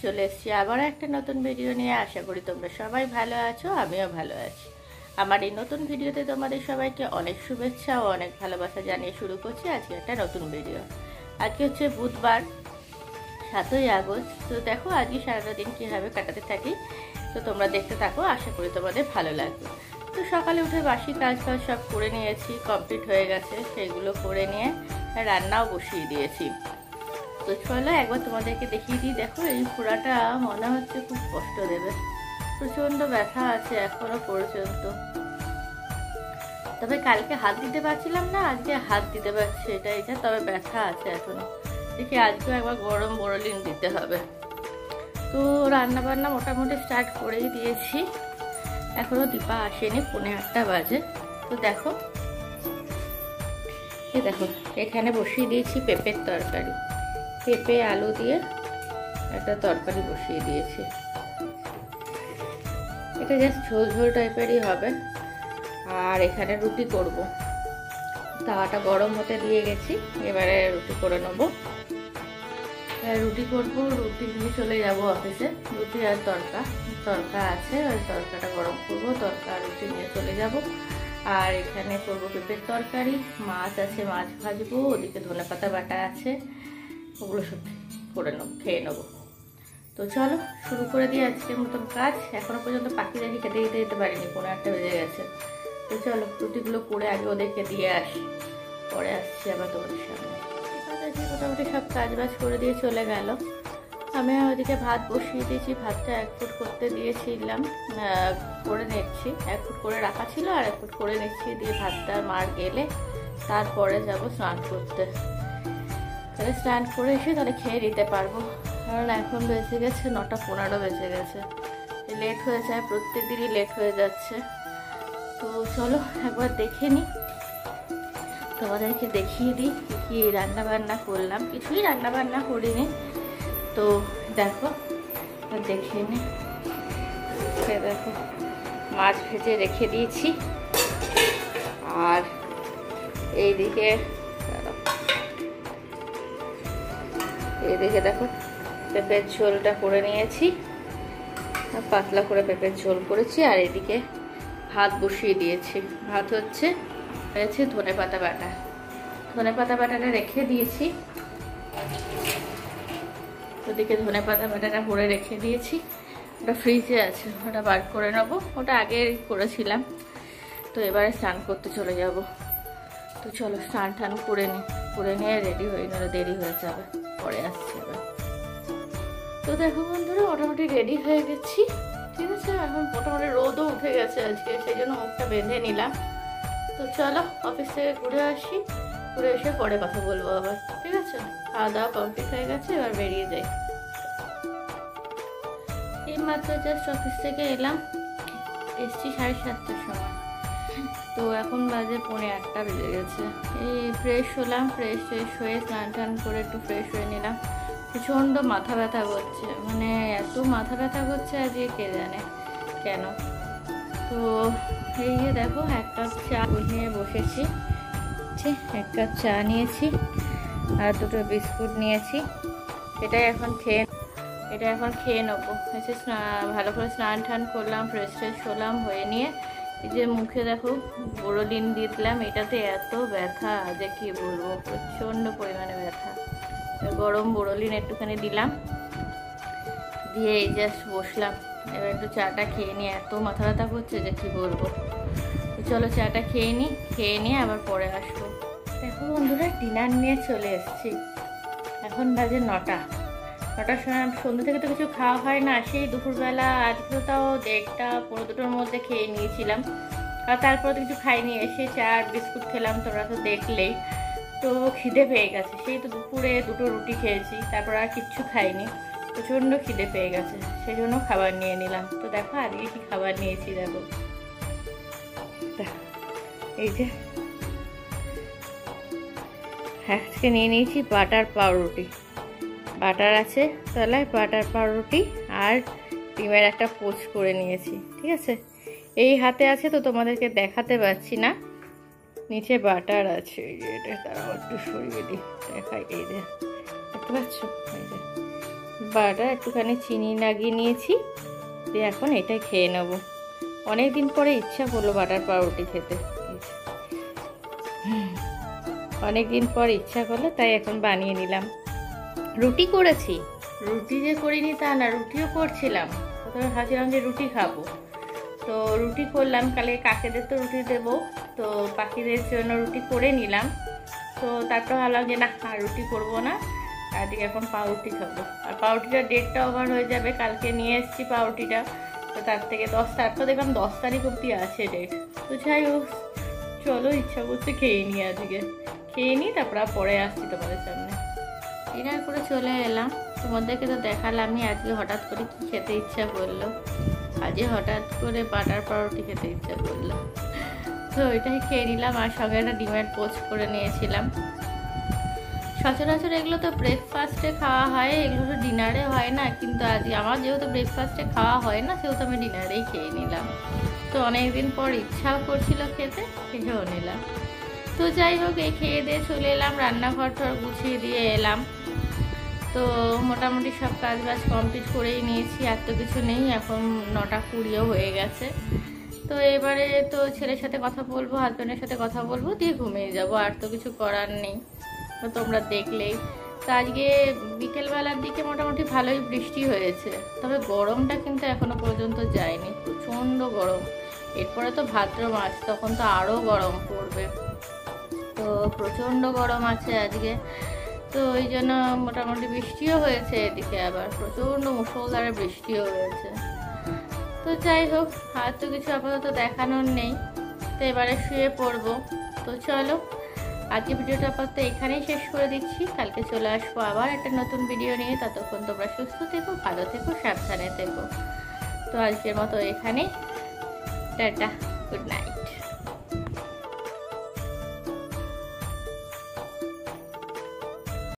চলে এসেছি আবার একটা নতুন ভিডিও নিয়ে। আশা করি তোমরা সবাই ভালো আছো, আমিও ভালো আছি। আমার এই নতুন ভিডিওতে তোমাদের সবাইকে অনেক শুভেচ্ছা ও অনেক ভালোবাসা জানিয়ে শুরু করছি আজকে একটা নতুন ভিডিও। আজকে হচ্ছে বুধবার, 7ই আগস্ট। তো দেখো আজকে সারাটা দিন কীভাবে কাটাতে থাকি, তো তোমরা দেখতে থাকো, আশা করি তোমাদের ভালো লাগবে। তো সকালে উঠে বাসি কাজ সব করে নিয়েছি, কমপ্লিট হয়ে গেছে। সেইগুলো করে নিয়ে রান্নাও বসিয়ে দিয়েছি। তো চলো একবার তোমাদেরকে দেখিয়ে দিই। দেখো এই ফোড়াটা মনে হচ্ছে খুব কষ্ট দেবে, প্রচণ্ড ব্যথা আছে এখনো পর্যন্ত। তবে কালকে হাত দিতে পারছিলাম না, আজকে হাত দিতে পারছি, এটা তবে ব্যথা আছে এখনো। দেখি আজকেও একবার গরম বোরোলিন দিতে হবে। তো রান্না বান্না মোটামুটি স্টার্ট করেই দিয়েছি, এখনো দীপা আসেনি, 8:45 বাজে। তো দেখো দেখো এখানে বসিয়ে দিয়েছি পেঁপের তরকারি, পেঁপে আলু দিয়ে একটা তরকারি বসিয়ে দিয়েছি। এটা জাস্ট ঝোল ঝোল টাইপেরই হবে। আর এখানে রুটি করব, তাওয়াটা গরম হতে দিয়ে গেছি, এবারে রুটি করে নেবো। রুটি করবো, রুটি নিয়ে চলে যাব অফিসে। রুটি আর তরকা আছে, ওই তরকাটা গরম করবো, তরকা রুটি নিয়ে চলে যাব। আর এখানে করবো পেঁপের তরকারি, মাছ আছে, মাছ ভাজবো, ওদিকে ধনেপাতা বাটা আছে, ওগুলো সব করে নেবো, খেয়ে নেবো। তো চলো শুরু করে দিই আজকের মতন কাজ। এখনো পর্যন্ত পাখিদেরকে খেতে দিতে পারিনি, 1:30 বেজে গেছে। তো চলো রুটিগুলো করে আগে ওদেরকে দিয়ে আসি, পরে আসছি আবার তোমাদের সামনে। মোটামুটি সব কাজ বাজ করে দিয়ে চলে গেল। আমি ওইদিকে ভাত বসিয়ে দিয়েছি, ভাতটা 1 ফুট করতে দিয়েছিলাম, করে নিচ্ছি। 1 ফুট করে রাখা ছিল আর 1 ফুট করে নিচ্ছি, দিয়ে ভাতটা মার গেলে তারপরে যাব স্নান করতে। তাহলে স্নান করে এসে তাহলে খেয়ে নিতে পারবো, কারণ এখন বেজে গেছে 9:15 বেজে গেছে। লেট হয়ে যায়, প্রত্যেক দিনই লেট হয়ে যাচ্ছে। তো চলো একবার দেখে নিই, তোমাদেরকে দেখিয়ে দিই কি রান্না বান্না করলাম। কিছুই রান্না বান্না করিনি, তো দেখো দেখে নি। দেখো মাছ ভেজে রেখে দিয়েছি, আর এইদিকে দেখো পেঁপের ঝোলটা করে নিয়েছি, পাতলা করে পেঁপের ঝোল করেছি। আর এদিকে ভাত বসিয়ে দিয়েছি, ভাত হচ্ছে ধনেপাতা বাটাটা রেখে দিয়েছি। ওদিকে ধনেপাতা বাটাটা ভরে রেখে দিয়েছি, ওটা ফ্রিজে আছে, ওটা বার করে নেবো। ওটা আগে করেছিলাম। তো এবারে স্নান করতে চলে যাব। তো চলো স্নান টান করে নিয়ে রেডি হয়ে গেলে দেরি হয়ে যাবে, পরে আসছি এবার। তো দেখো বন্ধুরা মোটামুটি রেডি হয়ে গেছি, ঠিক আছে। এখন মোটামুটি রোদও উঠে গেছে আজকে, সেই জন্য মুখটা বেঁধে নিলাম। তো চলো অফিস থেকে ঘুরে আসি, ঘুরে এসে পরে কথা বলবো আবার, ঠিক আছে। খাওয়া দাওয়া কমপ্লিট হয়ে গেছে, এবার বেরিয়ে যাই। এই মাত্র জাস্ট অফিস থেকে এলাম, এসছি 7:30টার সময়। তো এখন বাজে 8:45 বেজে গেছে। এই ফ্রেশ হলাম, ফ্রেশ হয়ে স্নান টান করে একটু ফ্রেশ হয়ে নিলাম। প্রচণ্ড মাথা ব্যথা করছে, মানে এত মাথা ব্যথা করছে আজকে কে জানে কেন। তো এই যে দেখো 1 কাপ চা নিয়ে বসেছি, 1 কাপ চা নিয়েছি আর 2টো বিস্কুট নিয়েছি। এটা এখন খেয়ে নেবো। এসে ভালো করে স্নান টান করলাম, ফ্রেশ হলাম, হয়ে নিয়ে এই যে মুখে দেখো বোরোলিন দিয়ে দিলাম। এটাতে এত ব্যথা যে কি বলবো, প্রচণ্ড পরিমাণে ব্যথা। গরম বোরোলিন একটুখানি দিলাম, দিয়ে এই জাস্ট বসলাম। এবার একটু চাটা খেয়ে নিয়ে এত মাথা ব্যথা করছে যে কি বলবো। তো চলো চাটা খেয়ে নিয়ে আবার পরে আসবো। দেখো বন্ধুরা ডিনার নিয়ে চলে এসেছি, এখন বাজে 9টার সময়। সন্ধ্যে থেকে তো কিছু খাওয়া হয় না, সেই দুপুরবেলা আজকে তাও 1:30 পৌনে 2টোর মধ্যে খেয়ে নিয়েছিলাম। আর তারপর তো কিছু খাইনি, এসে চা আর বিস্কুট খেলাম, তোমরা তো দেখলেই। তো খিদে পেয়ে গেছে, সেই তো দুপুরে 2টো রুটি খেয়েছি, তারপর আর কিচ্ছু খাইনি, প্রচণ্ড খিদে পেয়ে গেছে, সেই জন্য খাবার নিয়ে নিলাম। তো দেখো আজকে কি খাবার নিয়েছি, দেখো এই যে আজকে নিয়ে নিয়েছি বাটার পাউরুটি, বাটার আছে তলায়, বাটার পাউরুটি আর ডিমের একটা পোচ করে নিয়েছি, ঠিক আছে। এই হাতে আছে তো তোমাদেরকে দেখাতে পারছি না, নিচে বাটার আছে। এই যে এটা তারা একটু সরিয়ে দিই, দেখাই, এই যে দেখতে পাচ্ছ, এই যে বাটার একটুখানি চিনি লাগিয়ে নিয়েছি, দিয়ে এখন এটাই খেয়ে নেব। অনেক দিন পরে ইচ্ছা করলো বাটার পাউরুটি খেতে, অনেক দিন পর ইচ্ছা করলো, তাই এখন বানিয়ে নিলাম। রুটি করেছি, রুটি যে করিনি তা না, রুটিও করছিলাম। প্রথমে ভাবছিলাম যে রুটি খাবো, তো রুটি করলাম। কালকে কাকেদের তো রুটি দেবো, তো পাখিদের জন্য রুটি করে নিলাম। তো তারপর ভাবলাম যে না, আর রুটি করবো না, আজকে এখন পাউরুটি খাবো। আর পাউরুটিটার ডেটটা ওভার হয়ে যাবে, কালকে নিয়ে এসেছি পাউরুটিটা, তো তার থেকে 10 তারিখ, তো দেখলাম 10 তারিখ অবধি আছে ডেট। তো যাই হোক, চলো ইচ্ছা করছে খেয়ে নিই, আজকে খেয়ে নিই, তারপর পরে আসছি তোমাদের সামনে। ডিনার করে চলে এলাম, তোমাদেরকে তো দেখালামই আজকে হঠাৎ করে কি খেতে ইচ্ছা করলো। আজকে হঠাৎ করে বাটার পাউরুটি খেতে ইচ্ছা করলো, তো ওইটাই খেয়ে নিলাম। আর সঙ্গে একটা ডিমের পোস্ট করে নিয়েছিলাম। সচরাচর এগুলো তো ব্রেকফাস্টে খাওয়া হয়, এগুলো তো ডিনারে হয় না, কিন্তু আজকে আমার যেহেতু ব্রেকফাস্টে খাওয়া হয় না, সেহেতু আমি ডিনারেই খেয়ে নিলাম। তো অনেকদিন পর ইচ্ছাও করছিল খেতে, খেয়েও নিলাম। তো যাই হোক, এই খেয়ে দিয়ে চলে এলাম, রান্নাঘর ঠর গুছিয়ে দিয়ে এলাম। তো মোটামুটি সব কাজ বাজ কমপ্লিট করেই নিয়েছি, আর তো কিছু নেই। এখন 9:20 হয়ে গেছে। তো এবারে তো ছেলের সাথে কথা বলবো, হাজব্যান্ডের সাথে কথা বলবো, দিয়ে ঘুমিয়ে যাব, আর তো কিছু করার নেই। তো তোমরা দেখলেই তো আজকে বিকেলবেলার দিকে মোটামুটি ভালোই বৃষ্টি হয়েছে, তবে গরমটা কিন্তু এখনো পর্যন্ত যায়নি, প্রচণ্ড গরম। এরপরে তো ভাদ্র মাস, তখন তো আরও গরম পড়বে। তো প্রচণ্ড গরম আছে আজকে, তো ওই জন্য মোটামুটি বৃষ্টিও হয়েছে এদিকে, আবার প্রচণ্ড মুষলধারে বৃষ্টিও হয়েছে। তো যাই হোক, আর তো কিছু আপাতত দেখানোর নেই, তো এবারে শুয়ে পড়বো। তো চলো, আজকে ভিডিওটা আপাতত এখানেই শেষ করে দিচ্ছি। কালকে চলে আসবো আবার একটা নতুন ভিডিও নিয়ে। ততক্ষণ তোমরা সুস্থ থেকো, ভালো থেকো, সাবধানে থেকো। তো আজকের মতো এখানেই, টাটা, গুড নাইট।